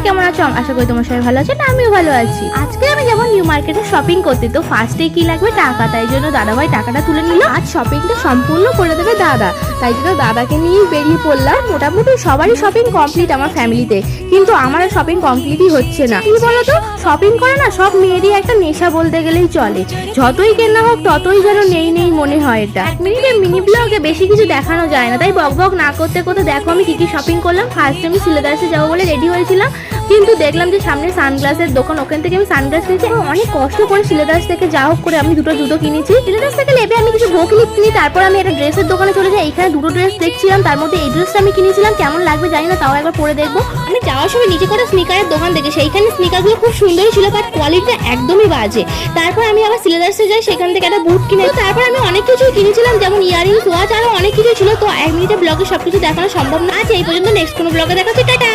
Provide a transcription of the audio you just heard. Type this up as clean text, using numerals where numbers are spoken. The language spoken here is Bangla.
কেমন আছো? আশা করি তোমার সবাই ভালো আছে, না আমিও ভালো আছি। আজকে আমি যাবো নিউ মার্কেটে শপিং করতে। তো ফার্স্টে কি লাগবে? টাকা। তাই জন্য দাদাভাই টাকাটা তুলে নিল। আজ শপিংটা সম্পূর্ণ করে দেবে দাদা, তাই জন্য দাদাকে নিয়েই বেরিয়ে পড়লাম। মোটামুটি সবারই শপিং কমপ্লিট আমার ফ্যামিলিতে, কিন্তু আমার শপিং কমপ্লিটই হচ্ছে না। কি বলতো, শপিং করে না সব মেয়েরই একটা নেশা বলতে গেলেই চলে। যতই কেনা হোক ততই যেন নেই নেই মনে হয়। এটা 1 মিনিটের মিনি ব্লগে বেশি কিছু দেখানো যায় না, তাই বক বক না করতে করতে দেখো আমি কি কি শপিং করলাম। ফার্স্ট আমি সিলেদার্সে যাবো বলে রেডি হয়েছিলাম, কিন্তু দেখলাম যে সামনে সানগ্লাসের দোকান, ওখান থেকে আমি সানগ্লাস কিনেছি। অনেক কষ্ট করে সিলেদার্স থেকে যা হোক করে আমি দুটো জুতো কিনেছি। সিলেদার্স থেকে লেবে আমি কিছু গো ক্লিপ কিনি, তারপর আমি একটা ড্রেসের দোকানে চলে যাই। এখানে দুটো ড্রেস দেখছিলাম, তার মধ্যে এই ড্রেসটা আমি কিনেছিলাম। কেমন লাগবে জানি না, তাও একবার পরে দেখবো। আমি যাওয়ার সময় নিচে করে স্নিকারের দোকান দেখে, সেইখানে স্নিকারগুলো খুব সুন্দরই ছিল, বাট কোয়ালিটিটা একদমই বাজে। তারপর আমি আবার সিলেদার্সে যাই, সেখান থেকে একটা বুট কিনে। তারপর আমি অনেক কিছুই কিনেছিলাম, যেমন ইয়ারিংস, ওয়াচ, আরো অনেক কিছু ছিল। তো 1 মিনিটের ব্লগে সবকিছু দেখানো সম্ভব না। আজ এই পর্যন্ত, নেক্সট কোনো ব্লগে দেখাচ্ছি, টাটা।